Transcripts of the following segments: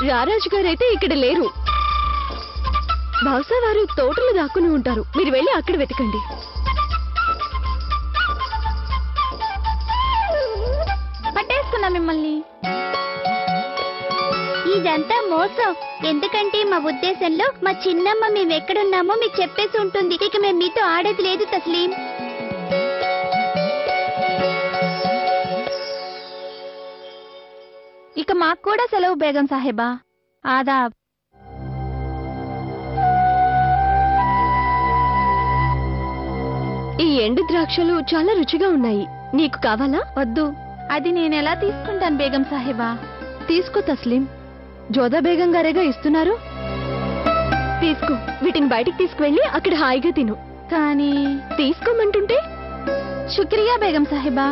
రారాజు గారైతే ఇక్కడ లేరు. బహుశా వారు తోటలు దాక్కుని ఉంటారు. మీరు వెళ్ళి అక్కడ వెతకండి. పట్టేసుకున్నా మిమ్మల్ని. ఇదంతా మోసం. ఎందుకంటే మా ఉద్దేశంలో మా చిన్నమ్మ మేము ఎక్కడున్నామో మీకు చెప్పేసి ఉంటుంది. ఇక మేము మీతో ఆడేది లేదు తస్లీం. ఇక మాకు కూడా సెలవు బేగం సాహెబా. ఆదాబ్. ఈ ఎండు ద్రాక్షలు చాలా రుచిగా ఉన్నాయి. నీకు కావాలా? వద్దు, అది నేనెలా తీసుకుంటాను బేగం సాహెబా. తీసుకో తస్లీం. జోదా బేగం గారేగా ఇస్తున్నారు. తీసుకో. వీటిని బయటికి తీసుకువెళ్ళి అక్కడ హాయిగా తిను. కానీ తీసుకోమంటుంటే. శుక్రియా బేగం సాహెబా.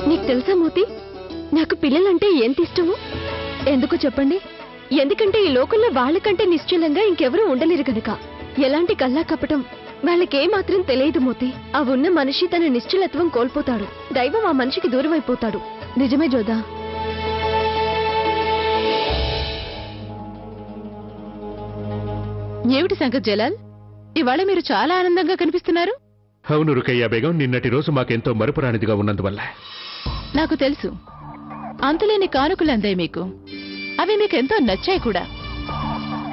నీకు తెలుసా మోతి, నాకు పిల్లలంటే ఎంత ఇష్టమో? ఎందుకు చెప్పండి? ఎందుకంటే ఈ లోకంలో వాళ్ళకంటే నిశ్చలంగా ఇంకెవరూ ఉండలేరు కనుక. ఎలాంటి కల్లా కపటం వాళ్ళకేమాత్రం తెలియదు మోతి. ఆ ఉన్న మనిషి తన నిశ్చలత్వం కోల్పోతాడు. దైవం ఆ మనిషికి దూరం అయిపోతాడు. నిజమే జోదా. ఏమిటి సంగతి జలాల్, ఇవాళ మీరు చాలా ఆనందంగా కనిపిస్తున్నారు? అవును రుకయ్య బేగం, నిన్నటి రోజు మాకెంతో మరుపురానిదిగా ఉన్నందువల్ల. నాకు తెలుసు, అంతులేని కానుకలు అందాయి మీకు. అవి మీకెంతో నచ్చాయి కూడా,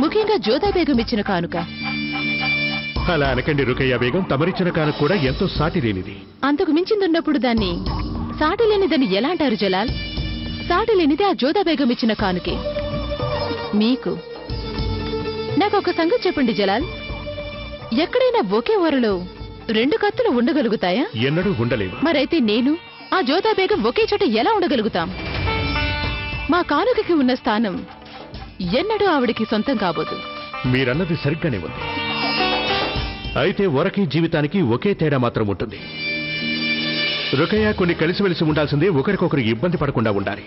ముఖ్యంగా జోదా బేగం ఇచ్చిన కానుక. అలా అనకండి రుకయ్య బేగం, తమరిచ్చిన కానుక కూడా ఎంతో సాటి లేనిది. అంతకు మించిందున్నప్పుడు దాన్ని సాటి లేనిదని ఎలా అంటారు జలాల్? సాటి లేనిది ఆ జోదా బేగం ఇచ్చిన కానుకే మీకు. నాకు ఒక సంగతి చెప్పండి జలాల్, ఎక్కడైనా ఒకే వరలో రెండు కత్తులు ఉండగలుగుతాయా? ఎన్నడూ ఉండలేవు. మరైతే నేను ఆ జోదా బేగం ఒకే చోట ఎలా ఉండగలుగుతాం? మా కానుకకి ఉన్న స్థానం ఎన్నడూ ఆవిడికి సొంతం కాబోదు. మీరన్నది సరిగ్గానే ఉంది. అయితే వరకి జీవితానికి ఒకే తేడా మాత్రం ఉంటుంది. రుకయ్య, కొన్ని కలిసిమెలిసి ఉండాల్సిందే, ఒకరికొకరు ఇబ్బంది పడకుండా ఉండాలి.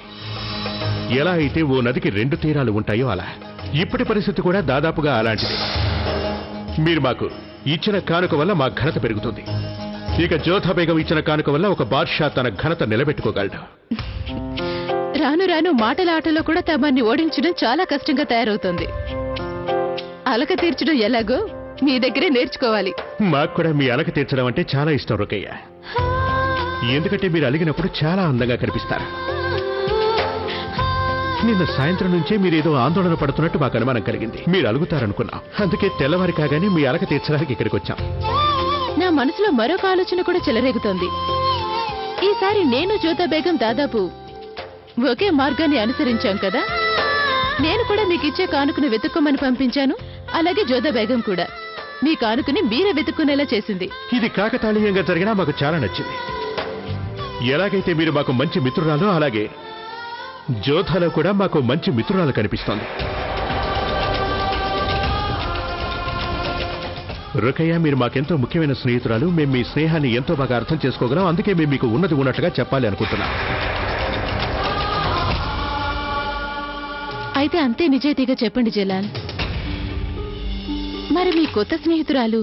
ఎలా అయితే ఓ నదికి రెండు తీరాలు ఉంటాయో అలా ఇప్పటి పరిస్థితి కూడా దాదాపుగా అలాంటిది. మీరు మాకు ఇచ్చిన కానుక వల్ల మా ఘనత పెరుగుతుంది. ఇక జోధా బేగం ఇచ్చిన కానుక వల్ల ఒక బాద్షా తన ఘనత నిలబెట్టుకోగలడు. రాను రాను మాటల ఆటలో కూడా తమన్ని ఓడించడం చాలా కష్టంగా తయారవుతుంది. అలక తీర్చడం ఎలాగో మీ దగ్గరే నేర్చుకోవాలి. మాకు కూడా మీ అలక తీర్చడం అంటే చాలా ఇష్టం రుకయ్య. ఎందుకంటే మీరు అలిగినప్పుడు చాలా అందంగా కనిపిస్తారు. నిన్న సాయంత్రం నుంచే మీరేదో ఆందోళన పడుతున్నట్టు మాకు అనుమానం కలిగింది. మీరు అలుగుతారనుకున్నాం. అందుకే తెల్లవారి కాగానే మీ అలక తీర్చడానికి ఇక్కడికి వచ్చాం. నా మనసులో మరొక ఆలోచన కూడా చెలరేగుతోంది. ఈసారి నేను జోదా బేగం దాదాపు ఒకే మార్గాన్ని అనుసరించాం కదా. నేను కూడా మీకు ఇచ్చే కానుకను వెతుక్కోమని పంపించాను. అలాగే జోదా బేగం కూడా మీ కానుకని మీరే వెతుక్కునేలా చేసింది. ఇది కాకతాళీయంగా జరిగినా మాకు చాలా నచ్చింది. ఎలాగైతే మీరు మాకు మంచి మిత్రురాలు, అలాగే జోధాలో కూడా మాకు మంచి మిత్రురాలు కనిపిస్తోంది. రుకయ్య, మీరు మాకెంతో ముఖ్యమైన స్నేహితురాలు. మేము మీ స్నేహాన్ని ఎంతో బాగా అర్థం చేసుకోగలం. అందుకే మేము మీకు ఉన్నది ఉన్నట్టుగా చెప్పాలి అనుకుంటున్నాం. అయితే అంతే నిజాయితీగా చెప్పండి జలాల్. మరి మీ కొత్త స్నేహితురాలు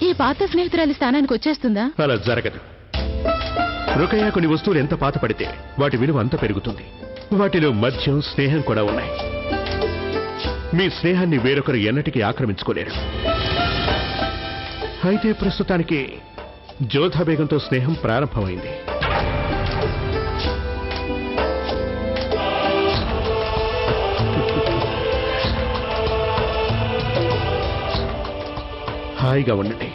ఈ పాత స్నేహితురాలి స్థానానికి వచ్చేస్తుందా? అలా జరగదు రుకయ్య. కొన్ని వస్తువులు ఎంత పాత పడితే వాటి విలువ అంత పెరుగుతుంది. వాటిలో మద్యం, స్నేహం కూడా ఉన్నాయి. మీ స్నేహాన్ని వేరొకరు ఎన్నటికీ ఆక్రమించుకోలేరు. అయితే ప్రస్తుతానికి జోధా బేగంతో స్నేహం ప్రారంభమైంది. హాయిగా ఉండండి.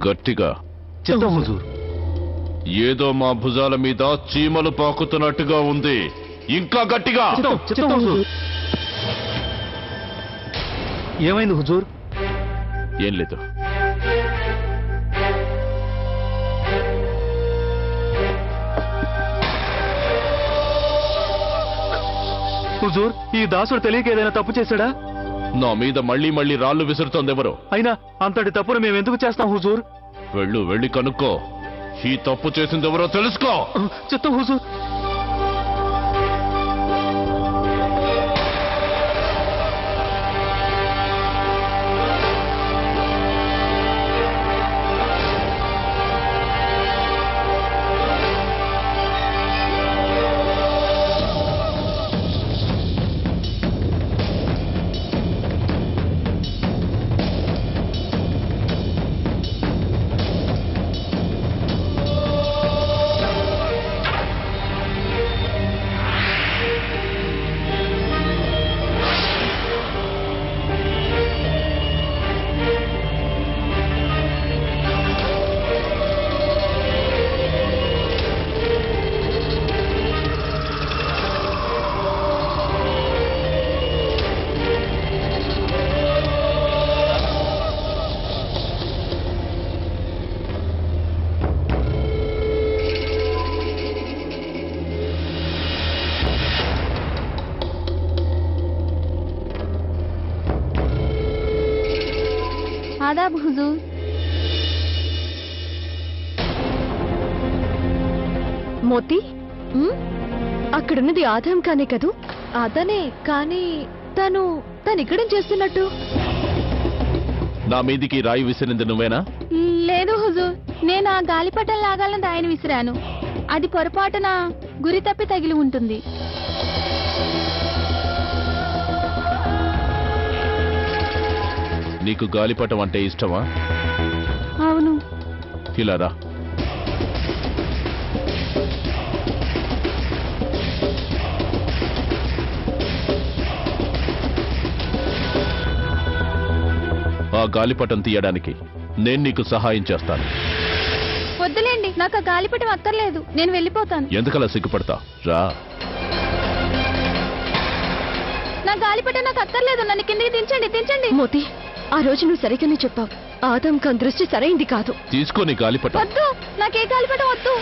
గట్టిగా చిత్తం హుజూర్. ఏదో మా భుజాల మీద చీమలు పాకుతున్నట్టుగా ఉంది. ఇంకా గట్టిగా. చిత్తం హుజూర్. ఏమైంది హుజూర్? ఏం లేదు. హుజూర్, ఈ దాసుడు తెలియక ఏదైనా తప్పు చేశాడా? నా మీద మళ్ళీ మళ్ళీ రాళ్లు విసురుతోందెవరు? అయినా అంతటి తప్పును మేము ఎందుకు చేస్తాం హుజూర్? వెళ్ళి కనుక్కో. ఈ తప్పు చేసిందెవరో తెలుసుకో. చెప్తాం హుజూర్. ఆదాబ్ హుజూర్. మోతి, అక్కడున్నది ఆదాం కానే కదూ? అతనే, కానీ తను ఇక్కడేం చేస్తున్నట్టు? నా మీదికి రాయి విసిరింది నువ్వేనా? లేదు హుజూర్, నేను ఆ గాలిపటం లాగాలని రాయిని విసిరాను. అది పొరపాటున గురి తప్పి తగిలి ఉంటుంది. నీకు గాలిపటం అంటే ఇష్టమా? అవును. ఇలా రా. ఆ గాలిపటం తీయడానికి నేను నీకు సహాయం చేస్తాను. వద్దులేండి, నాకు ఆ గాలిపటం అక్కర్లేదు. నేను వెళ్ళిపోతాను. ఎందుకలా సిగ్గుపడతా? రా. నా గాలిపటం నాకు అక్కర్లేదు. నన్ను కిందికి దించండి. మోతి, ఆ రోజు నువ్వు సరిగ్గానే చెప్పావు. ఆదం ఖాన్ దృష్టి సరైంది కాదు. తీసుకో నీ గాలిపటం. వద్దు, నాకే గాలిపటం వద్దు.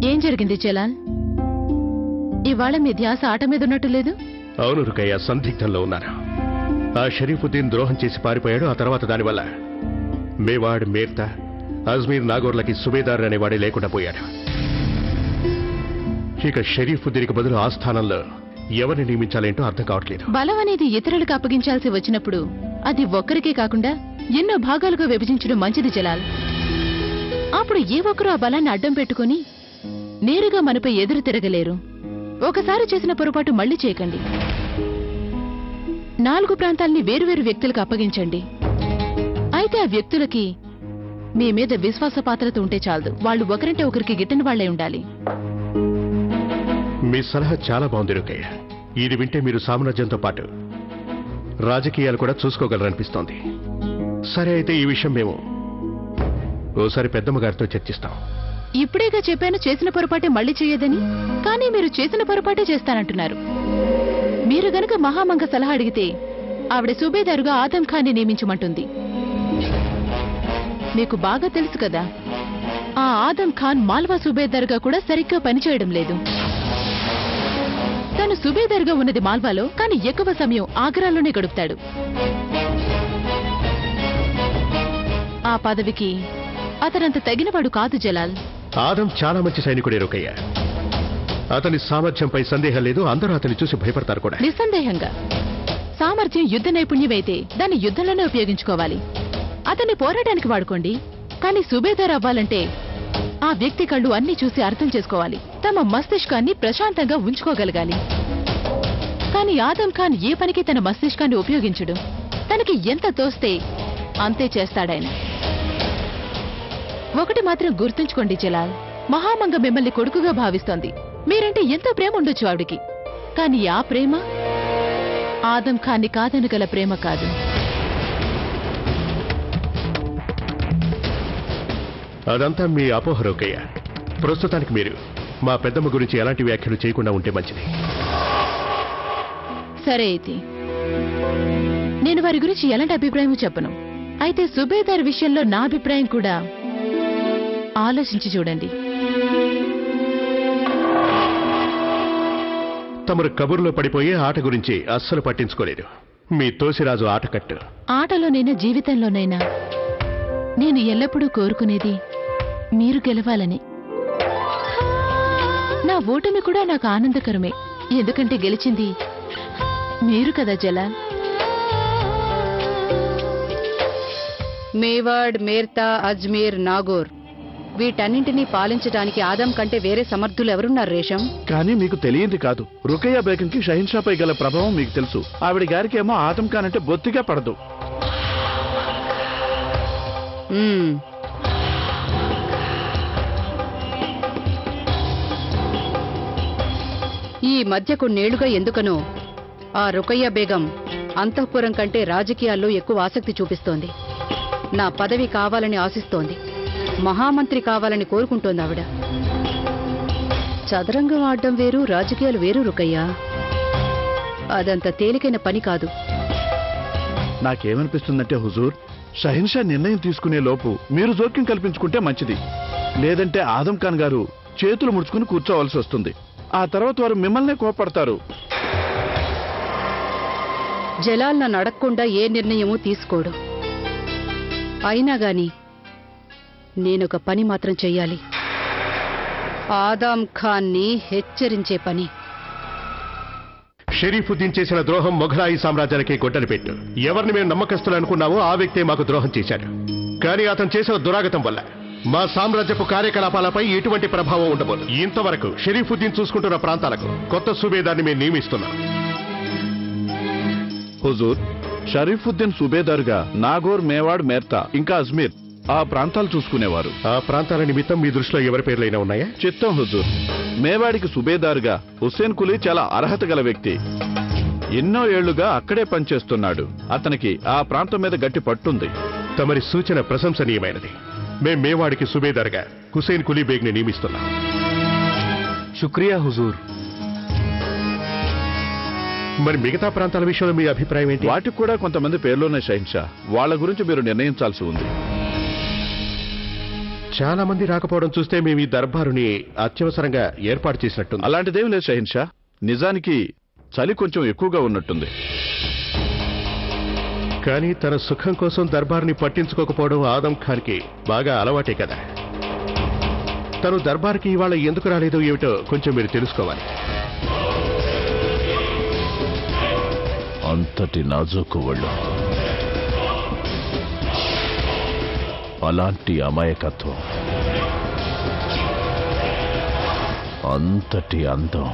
ఏం జరిగింది జలాల్? ఇవాళ మీ ధ్యాస ఆట మీద ఉన్నట్టు లేదు? అవును రుకయ్య, సందిగ్ధంలో ఉన్నారు. ఆ షరీఫుద్దీన్ ద్రోహం చేసి పారిపోయాడు. ఆ తర్వాత దానివల్ల మేవాడ్, మేర్తా, అజ్మీర్, నాగోర్లకి సుబేదార్ అనేవాడే లేకుండా పోయాడు. ఇక షరీఫుద్దీన్కి బదులు ఆ స్థానంలో ఎవరిని నియమించాలేంటో అర్థం కావట్లేదు. బలం అనేది ఇతరులకు అప్పగించాల్సి వచ్చినప్పుడు అది ఒక్కరికే కాకుండా ఎన్నో భాగాలుగా విభజించడం మంచిది జలాల్. అప్పుడు ఏ ఒక్కరూ ఆ బలాన్ని అడ్డం పెట్టుకుని నేరుగా మనపై ఎదురు తిరగలేరు. ఒకసారి చేసిన పొరపాటు మళ్లీ చేయకండి. 4 ప్రాంతాల్ని వేరువేరు వ్యక్తులకు అప్పగించండి. అయితే ఆ వ్యక్తులకి మీ మీద విశ్వాసపాత్రత ఉంటే చాలదు. వాళ్ళు ఒకరంటే ఒకరికి గిట్టని వాళ్లే ఉండాలి. మీ సలహా చాలా బాగుంది రుకయ్య. ఇది వింటే మీరు సామ్రాజ్యంతో పాటు రాజకీయాలు కూడా చూసుకోగలరనిపిస్తోంది. సరే, అయితే ఈ విషయం మేము ఓసారి పెద్దమ్మ గారితో చర్చిస్తాం. ఇప్పుడేగా చెప్పాను చేసిన పొరపాటే మళ్లీ చేయదని. కానీ మీరు చేసిన పొరపాటే చేస్తానంటున్నారు. మీరు గనక మహామంగ సలహా అడిగితే ఆవిడ సుబేదారుగా ఆదం ఖాన్ని నియమించమంటుంది. మీకు బాగా తెలుసు కదా, ఆ ఆదం ఖాన్ మాల్వా సుబేదారుగా కూడా సరిగ్గా పనిచేయడం లేదు. తను సుబేదారుగా ఉన్నది మాల్వాలో, కానీ ఎక్కువ సమయం ఆగ్రాలోనే గడుపుతాడు. ఆ పదవికి అతనంత తగినవాడు కాదు జలాల్. ఆదం చాలా మంచి సైనికుడే రుకయ్య. అతని సామర్థ్యంపై సందేహం లేదు. అందరూ అతన్ని చూసి భయపడతారు కూడా. నిస్సందేహంగా సామర్థ్యం యుద్ధ నైపుణ్యమైతే దాన్ని యుద్ధంలోనే ఉపయోగించుకోవాలి. అతన్ని పోరాటానికి వాడుకోండి. కానీ సుబేదార్ అవ్వాలంటే ఆ వ్యక్తి కళ్ళు అన్ని చూసి అర్థం చేసుకోవాలి. తమ మస్తిష్కాన్ని ప్రశాంతంగా ఉంచుకోగలగాలి. కానీ ఆదం ఖాన్ ఏ పనికి తన మస్తిష్కాన్ని ఉపయోగించడు. తనకి ఎంత తోస్తే అంతే చేస్తాడాయన. ఒకటి మాత్రం గుర్తుంచుకోండి జలాల్, మహామంగ మిమ్మల్ని కొడుకుగా భావిస్తోంది. మీరంటే ఎంతో ప్రేమ ఉండొచ్చు ఆవిడికి. కానీ ఆ ప్రేమ ఆదం ఖాన్ని కాదనగల ప్రేమ కాదు. అదంతా మీ అపోహ రుకయ్య. ప్రస్తుతానికి మీరు మా పెద్దమ్మ గురించి ఎలాంటి వ్యాఖ్యలు చేయకుండా ఉంటే మంచిది. సరే అయితే నేను వారి గురించి ఎలాంటి అభిప్రాయం చెప్పను. అయితే సుబేదార్ విషయంలో నా అభిప్రాయం కూడా ఆలోచించి చూడండి. తమరు కబుర్లో పడిపోయే ఆట గురించి అస్సలు పట్టించుకోలేదు. మీ తోసిరాజు ఆటకట్టు. ఆటలోనైనా జీవితంలోనైనా నేను ఎల్లప్పుడూ కోరుకునేది మీరు గెలవాలని. నా ఓటమి కూడా నాకు ఆనందకరమే, ఎందుకంటే గెలిచింది మీరు కదా జలాల్. మేవాడ్, మేర్తా, అజ్మీర్, నాగోర్ వీటన్నింటినీ పాలించడానికి ఆదం కంటే వేరే సమర్థులు ఎవరున్నారు రేషం? కానీ మీకు తెలియంది కాదు, రుకయ్య బేగంకి షహిన్షాపై గల ప్రభావం మీకు తెలుసు. ఆవిడ గారికి ఏమో ఆదం ఖాన్ అంటే బొత్తిగా పడదు. ఈ మధ్య కొన్నేళ్లుగా ఎందుకనో ఆ రుకయ్య బేగం అంతఃపురం కంటే రాజకీయాల్లో ఎక్కువ ఆసక్తి చూపిస్తోంది. నా పదవి కావాలని ఆశిస్తోంది, మహామంత్రి కావాలని కోరుకుంటోంది ఆవిడ. చదరంగం ఆడడం వేరు, రాజకీయాలు వేరు రుకయ్య. అదంత తేలికైన పని కాదు. నాకేమనిపిస్తుందంటే హుజూర్, షహిన్షా నిర్ణయం తీసుకునే లోపు మీరు జోక్యం కల్పించుకుంటే మంచిది. లేదంటే ఆదం ఖాన్ గారు చేతులు ముడుచుకుని కూర్చోవలసి వస్తుంది. ఆ తర్వాత వారు మిమ్మల్నే కోపడతారు. జలాల్ నన్ను అడగకుండా ఏ నిర్ణయమూ తీసుకోడు. అయినా గాని నేనొక పని మాత్రం చెయ్యాలి. ఆదాం ఖాన్ని హెచ్చరించే పని. షరీఫుద్దీన్ చేసిన ద్రోహం మొఘలాయి సామ్రాజ్యానికి గొడ్డలి పెట్టు. ఎవరిని మేము నమ్మకస్తులు అనుకున్నామో ఆ వ్యక్తే మాకు ద్రోహం చేశాడు. కానీ అతను చేసిన దురాగతం వల్ల మా సామ్రాజ్యపు కార్యకలాపాలపై ఎటువంటి ప్రభావం ఉండబోదు. ఇంతవరకు షరీఫుద్దీన్ చూసుకుంటున్న ప్రాంతాలకు కొత్త సుబేదార్ని మేము నియమిస్తున్నాం. హుజూర్, షరీఫుద్దీన్ సుబేదార్గా నాగోర్, మేవాడ్, మేర్తా ఇంకా అజ్మీర్ ఆ ప్రాంతాలు చూసుకునేవారు. ఆ ప్రాంతాల నిమిత్తం మీ దృష్టిలో ఎవరి పేర్లైనా ఉన్నాయా? చిత్తం హుజూర్. మేవాడికి సుబేదార్గా హుస్సేన్ కులీ చాలా అర్హత గల వ్యక్తి. ఎన్నో ఏళ్లుగా అక్కడే పనిచేస్తున్నాడు. అతనికి ఆ ప్రాంతం మీద గట్టి పట్టుంది. తమరి సూచన ప్రశంసనీయమైనది. మేం మేవాడికి సుబేదార్గా హుస్సేన్ కులీ బేగ్ని నియమిస్తున్నాం. శుక్రియా హుజూర్. మరి మిగతా ప్రాంతాల విషయంలో మీ అభిప్రాయం ఏంటి? వాటికి కూడా కొంతమంది పేర్లోనే షహిన్షా. వాళ్ళ గురించి మీరు నిర్ణయించాల్సి ఉంది. చాలా మంది రాకపోవడం చూస్తే మేము ఈ దర్బారుని అత్యవసరంగా ఏర్పాటు చేసినట్టుంది. అలాంటిదేం లేదు షహిన్షా. నిజానికి చలి కొంచెం ఎక్కువగా ఉన్నట్టుంది. కానీ తన సుఖం కోసం దర్బార్ని పట్టించుకోకపోవడం ఆదం ఖాన్కి బాగా అలవాటే కదా. తను దర్బార్కి ఇవాళ ఎందుకు రాలేదో ఏమిటో కొంచెం మీరు తెలుసుకోవాలి. అంతటి నాజూకు ఒళ్ళు, అలాంటి అమాయకత్వం, అంతటి అందం,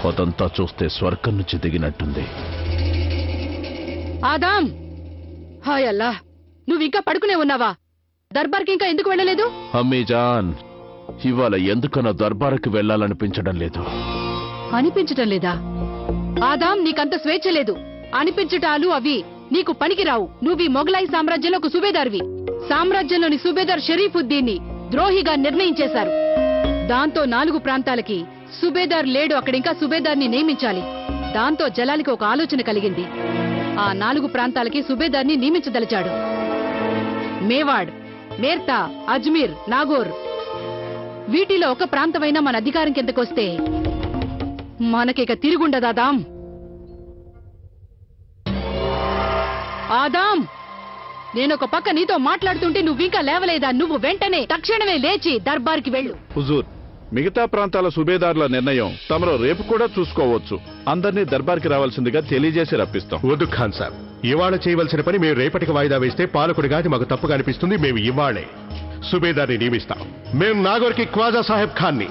అదంతా చూస్తే స్వర్గం నుంచి దిగినట్టుంది. ఆదాం! హాయ్ అల్లా, నువ్వింకా పడుకునే ఉన్నావా? దర్బార్కి ఇంకా ఎందుకు వెళ్ళలేదు? అమ్మీజాన్, ఇవాళ ఎందుకనో దర్బారుకి వెళ్లాలనిపించడం లేదు. అనిపించటం లేదా? ఆదాం, నీకంత స్వేచ్ఛ లేదు. అనిపించటాలు అవి నీకు పనికిరావు. నువ్వు ఈ మొఘలాయి సామ్రాజ్యంలో ఒక సుబేదార్వి. సామ్రాజ్యంలోని సుబేదార్ షరీఫుద్దీన్ని ద్రోహిగా నిర్ణయించేశారు. దాంతో 4 ప్రాంతాలకి సుబేదార్ లేడు. అక్కడింకా సుబేదార్ని నియమించాలి. దాంతో జలాలికి ఒక ఆలోచన కలిగింది. ఆ 4 ప్రాంతాలకి సుబేదార్ని నియమించదలిచాడు. మేవాడ్, మేర్తా, అజ్మీర్, నాగోర్ వీటిలో ఒక ప్రాంతమైనా మన అధికారం కిందకొస్తే మనకిక తిరుగుండదాదాం. ఆదాం, నేనొక పక్క నీతో మాట్లాడుతుంటే నువ్వింకా లేవలేదా? నువ్వు వెంటనే తక్షణమే లేచి దర్బార్కి వెళ్ళు. హుజూర్, మిగతా ప్రాంతాల సుబేదార్ల నిర్ణయం తమరు రేపు కూడా చూసుకోవచ్చు. అందరినీ దర్బార్కి రావాల్సిందిగా తెలియజేసి రప్పిస్తాం. వద్దు ఖాన్ సాబ్, ఇవాళ చేయవలసిన పని మేము రేపటికి వాయిదా వేస్తే పాలకుడిగా అది మాకు తప్పుగా అనిపిస్తుంది. మేము ఇవాళే సుబేదార్ని నియమిస్తాం. మేము నాగోర్కి ఖ్వాజా సాహెబ్ ఖాన్ని,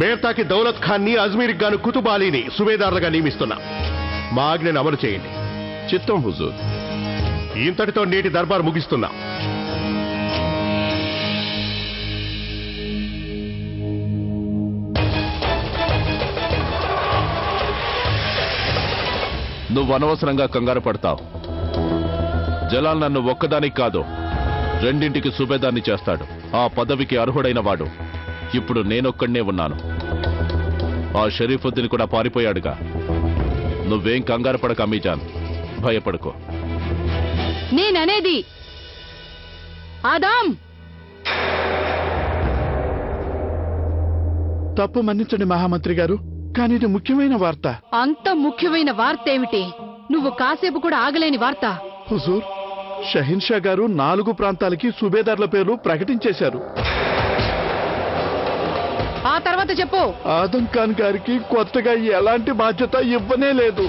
మేర్తాకి దౌలత్ ఖాన్ని, అజ్మీర్కి గాను కుతుబ్ అలీని సుబేదార్లుగా నియమిస్తున్నాం. మా ఆజ్ఞను అమలు చేయండి. చిత్తం హుజూర్. ఇంతటితో నేటి దర్బార్ ముగిస్తున్నాం. నువ్వు అనవసరంగా కంగారు పడతావు. జలాల్ నన్ను ఒక్కదానికి కాదు రెండింటికి సుబేదాన్ని చేస్తాడు. ఆ పదవికి అర్హుడైన వాడు. ఇప్పుడు నేనొక్కడే ఉన్నాను. ఆ షరీఫుద్దీన్ కూడా పారిపోయాడుగా. నువ్వేం కంగారు పడక అమీజాన్, భయపడుకో. నేననేది ఆదాం, తప్పు మన్నించండి మహామంత్రి గారు, కానీ ఇది ముఖ్యమైన వార్త. అంత ముఖ్యమైన వార్త ఏమిటి? నువ్వు కాసేపు కూడా ఆగలేని వార్త. హుజూర్, షహీన్షా గారు 4 ప్రాంతాలకి సుబేదార్ల పేర్లు ప్రకటించేశారు. ఆ తర్వాత చెప్పు. ఆదం ఖాన్ గారికి కొత్తగా ఎలాంటి బాధ్యత ఇవ్వనే లేదు.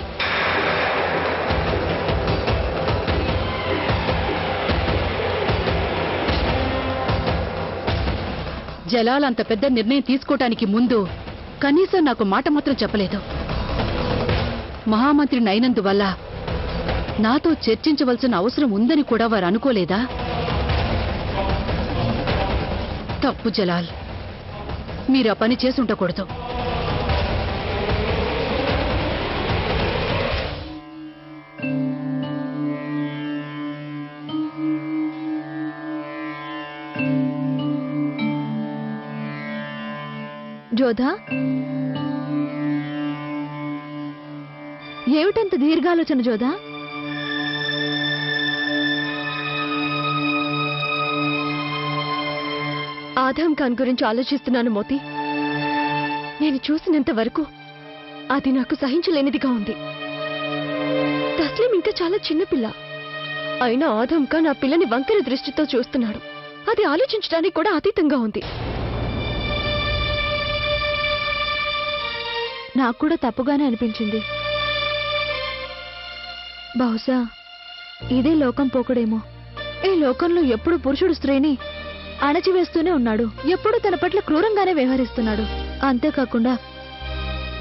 జలాల్ అంత పెద్ద నిర్ణయం తీసుకోవటానికి ముందు కనీసం నాకు మాట మాత్రం చెప్పలేదు. మహామంత్రిని అయినందువల్ల నాతో చర్చించవలసిన అవసరం ఉందని కూడా వారు అనుకోలేదా? తప్పు జలాల్, మీరు ఆ పని చేసి ఉండకూడదు. జోధా, ఏమిటంత దీర్ఘాలోచన జోధా? ఆదం ఖాన్ గురించి ఆలోచిస్తున్నాను మోతి. నేను చూసినంత వరకు అది నాకు సహించలేనిదిగా ఉంది. తస్లీం ఇంకా చాలా చిన్నపిల్ల. అయినా ఆదం ఖాన్ ఆ పిల్లని వంకర దృష్టితో చూస్తున్నాడు. అది ఆలోచించడానికి కూడా అతీతంగా ఉంది. నాకు కూడా తప్పుగానే అనిపించింది. బహుశా ఇదే లోకం పోకడేమో. ఈ లోకంలో ఎప్పుడు పురుషుడు స్త్రీని అణచివేస్తూనే ఉన్నాడు. ఎప్పుడు తన పట్ల క్రూరంగానే వ్యవహరిస్తున్నాడు. అంతేకాకుండా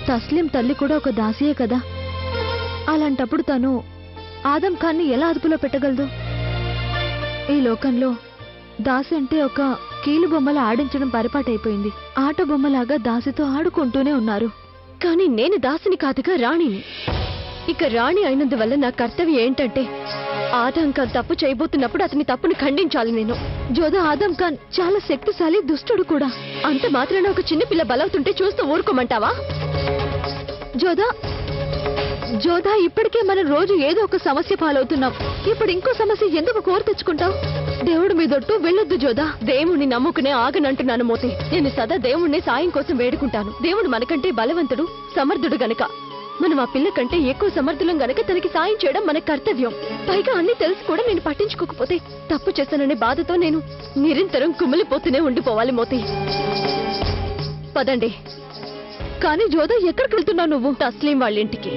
తస్లీం తల్లి కూడా ఒక దాసియే కదా. అలాంటప్పుడు తను ఆదం ఖాన్ని ఎలా అదుపులో పెట్టగలదు? ఈ లోకంలో దాసి అంటే ఒక కీలు బొమ్మల ఆడించడం పరిపాటైపోయింది. ఆట బొమ్మలాగా దాసితో ఆడుకుంటూనే ఉన్నారు. కానీ నేను దాసిని కాదుగా, రాణిని. ఇక రాణి అయినందువల్ల నా కర్తవ్యం ఏంటంటే ఆదం ఖాన్ తప్పు చేయబోతున్నప్పుడు అతని తప్పుని ఖండించాలి నేను. జోధా, ఆదం ఖాన్ చాలా శక్తిశాలి, దుష్టుడు కూడా. అంత మాత్రాన ఒక చిన్నపిల్ల బలవుతుంటే చూస్తూ ఊరుకోమంటావా? జోధా, ఇప్పటికే మనం రోజు ఏదో ఒక సమస్య పాలవుతున్నాం. ఇప్పుడు ఇంకో సమస్య ఎందుకు కోరి తెచ్చుకుంటావు? దేవుడి మీదొట్టు వెళ్ళొద్దు జోధా. దేవుణ్ణి నమ్ముకునే ఆగనంటున్నాను మోతి. నేను సదా దేవుణ్ణి సాయం కోసం వేడుకుంటాను. దేవుడు మనకంటే బలవంతుడు, సమర్థుడు గనక మనం ఆ పిల్ల కంటే ఎక్కువ సమర్థులం గనక తనకి సాయం చేయడం మన కర్తవ్యం. పైగా అన్ని తెలిసి కూడా నేను పట్టించుకోకపోతే తప్పు చేస్తాననే బాధతో నేను నిరంతరం కుమిలిపోతూనే ఉండిపోవాలి మోతి. పదండి. కానీ జోధా, ఎక్కడికి వెళ్తున్నావు నువ్వు? తస్లీం వాళ్ళింటికి.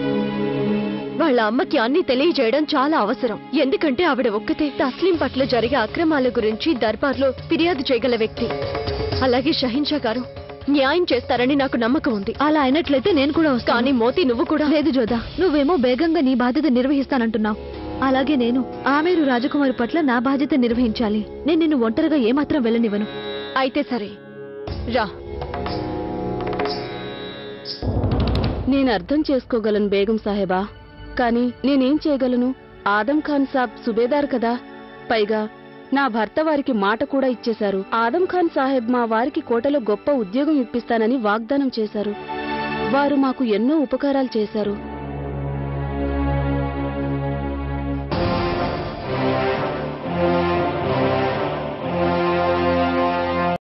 వాళ్ళ అమ్మకి అన్ని తెలియజేయడం చాలా అవసరం. ఎందుకంటే ఆవిడ ఒక్కతే తస్లీం పట్ల జరిగే అక్రమాల గురించి దర్బార్లో ఫిర్యాదు చేయగల వ్యక్తి. అలాగే షహీన్షా గారు న్యాయం చేస్తారని నాకు నమ్మకం ఉంది. అలా అయినట్లయితే నేను కూడా వస్తాను. కానీ మోతి, నువ్వు కూడా. లేదు జోధా, నువ్వేమో వేగంగా నీ బాధ్యత నిర్వహిస్తానంటున్నావు. అలాగే నేను ఆమీరు రాజకుమారి పట్ల నా బాధ్యత నిర్వహించాలి. నేను నిన్ను ఒంటరిగా ఏమాత్రం వెళ్ళనివ్వను. అయితే సరే, రా. నేను అర్థం చేసుకోగలను బేగం సాహెబా, కానీ నేనేం చేయగలను? ఆదం ఖాన్ సాబ్ సుబేదార్ కదా. పైగా నా భర్త వారికి మాట కూడా ఇచ్చేశారు. ఆదం ఖాన్ సాహెబ్ మా వారికి కోటలో గొప్ప ఉద్యోగం ఇప్పిస్తానని వాగ్దానం చేశారు. వారు మాకు ఎన్నో ఉపకారాలు చేశారు.